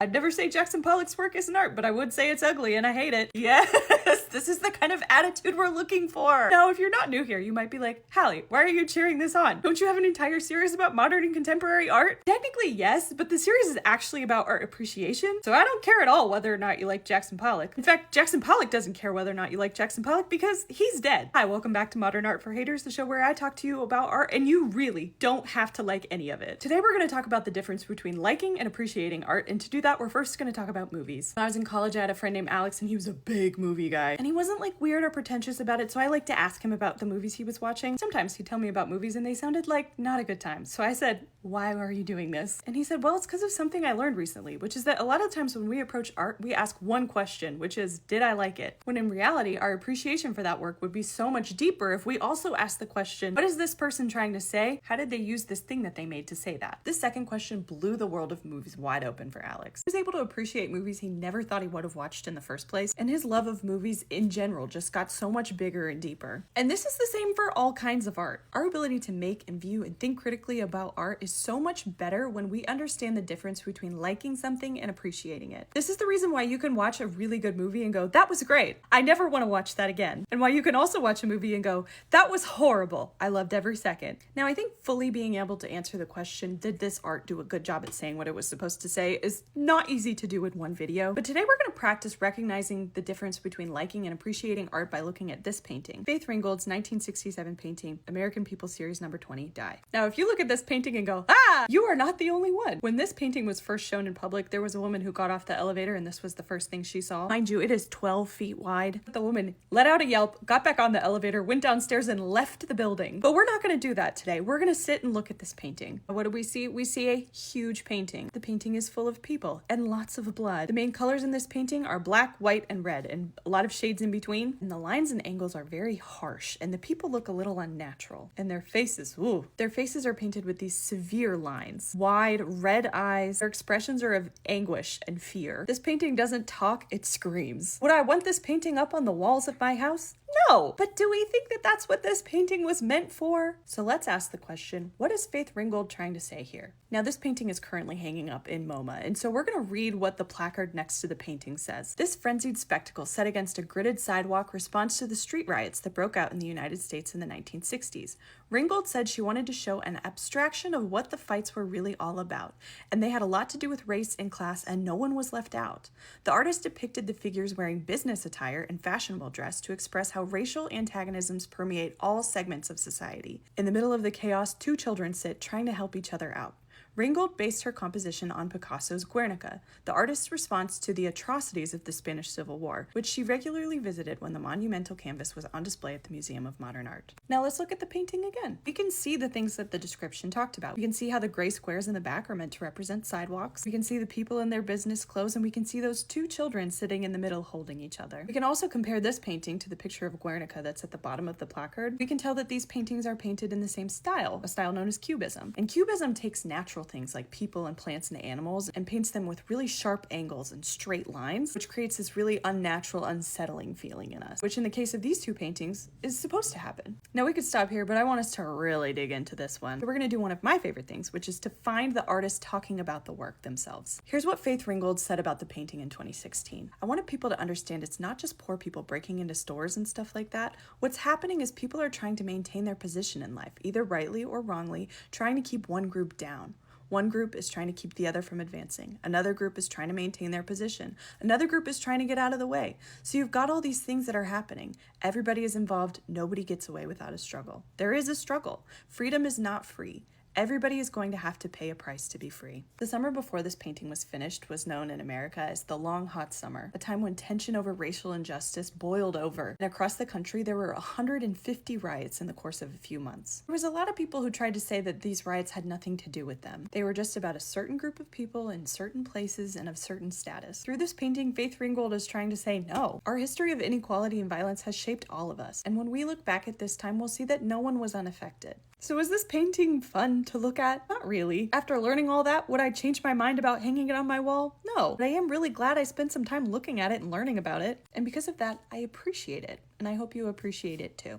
I'd never say Jackson Pollock's work isn't art, but I would say it's ugly and I hate it. Yes, this is the kind of attitude we're looking for. Now, if you're not new here, you might be like, Hallie, why are you cheering this on? Don't you have an entire series about modern and contemporary art? Technically, yes, but the series is actually about art appreciation, so I don't care at all whether or not you like Jackson Pollock. In fact, Jackson Pollock doesn't care whether or not you like Jackson Pollock because he's dead. Hi, welcome back to Modern Art for Haters, the show where I talk to you about art and you really don't have to like any of it. Today we're going to talk about the difference between liking and appreciating art, and to do that, we're first going to talk about movies. When I was in college, I had a friend named Alex, and he was a big movie guy. And he wasn't like weird or pretentious about it, so I liked to ask him about the movies he was watching. Sometimes he'd tell me about movies and they sounded like not a good time. So I said, why are you doing this? And he said, well, it's because of something I learned recently, which is that a lot of times when we approach art, we ask one question, which is, did I like it? When in reality, our appreciation for that work would be so much deeper if we also asked the question, what is this person trying to say? How did they use this thing that they made to say that? This second question blew the world of movies wide open for Alex. He was able to appreciate movies he never thought he would have watched in the first place, and his love of movies in general just got so much bigger and deeper. And this is the same for all kinds of art. Our ability to make and view and think critically about art is so much better when we understand the difference between liking something and appreciating it. This is the reason why you can watch a really good movie and go, that was great, I never want to watch that again. And why you can also watch a movie and go, that was horrible, I loved every second. Now, I think fully being able to answer the question, did this art do a good job at saying what it was supposed to say, is not easy to do in one video. But today we're going to practice recognizing the difference between liking and appreciating art by looking at this painting. Faith Ringgold's 1967 painting, American People Series number 20, Die. Now, if you look at this painting and go, you are not the only one. When this painting was first shown in public, there was a woman who got off the elevator and this was the first thing she saw. Mind you, it is 12 feet wide. The woman let out a yelp, got back on the elevator, went downstairs and left the building. But we're not going to do that today. We're going to sit and look at this painting. What do we see? We see a huge painting. The painting is full of people and lots of blood. The main colors in this painting are black, white, and red, and a lot of shades in between. And the lines and angles are very harsh, and the people look a little unnatural. And their faces, their faces are painted with these severe lines. Wide, red eyes. Their expressions are of anguish and fear. This painting doesn't talk, it screams. Would I want this painting up on the walls of my house? No, but do we think that that's what this painting was meant for? So let's ask the question, what is Faith Ringgold trying to say here? Now, this painting is currently hanging up in MoMA, and so we're going to read what the placard next to the painting says. This frenzied spectacle set against a gridded sidewalk responds to the street riots that broke out in the United States in the 1960s. Ringgold said she wanted to show an abstraction of what the fights were really all about, and they had a lot to do with race and class, and no one was left out. The artist depicted the figures wearing business attire and fashionable dress to express how racial antagonisms permeate all segments of society. In the middle of the chaos, two children sit trying to help each other out. Ringgold based her composition on Picasso's Guernica, the artist's response to the atrocities of the Spanish Civil War, which she regularly visited when the monumental canvas was on display at the Museum of Modern Art. Now let's look at the painting again. We can see the things that the description talked about. We can see how the gray squares in the back are meant to represent sidewalks. We can see the people in their business clothes, and we can see those two children sitting in the middle holding each other. We can also compare this painting to the picture of Guernica that's at the bottom of the placard. We can tell that these paintings are painted in the same style, a style known as Cubism. And Cubism takes natural things like people and plants and animals and paints them with really sharp angles and straight lines, which creates this really unnatural, unsettling feeling in us, which in the case of these two paintings is supposed to happen. Now we could stop here, but I want us to really dig into this one. So we're going to do one of my favorite things, which is to find the artist talking about the work themselves. Here's what Faith Ringgold said about the painting in 2016. I wanted people to understand it's not just poor people breaking into stores and stuff like that. What's happening is people are trying to maintain their position in life, either rightly or wrongly, trying to keep one group down. One group is trying to keep the other from advancing. Another group is trying to maintain their position. Another group is trying to get out of the way. So you've got all these things that are happening. Everybody is involved. Nobody gets away without a struggle. There is a struggle. Freedom is not free. Everybody is going to have to pay a price to be free. The summer before this painting was finished was known in America as the Long Hot Summer, a time when tension over racial injustice boiled over. And across the country, there were 150 riots in the course of a few months. There was a lot of people who tried to say that these riots had nothing to do with them. They were just about a certain group of people in certain places and of certain status. Through this painting, Faith Ringgold is trying to say, no, our history of inequality and violence has shaped all of us. And when we look back at this time, we'll see that no one was unaffected. So is this painting fun to look at? Not really. After learning all that, would I change my mind about hanging it on my wall? No. But I am really glad I spent some time looking at it and learning about it. And because of that, I appreciate it. And I hope you appreciate it too.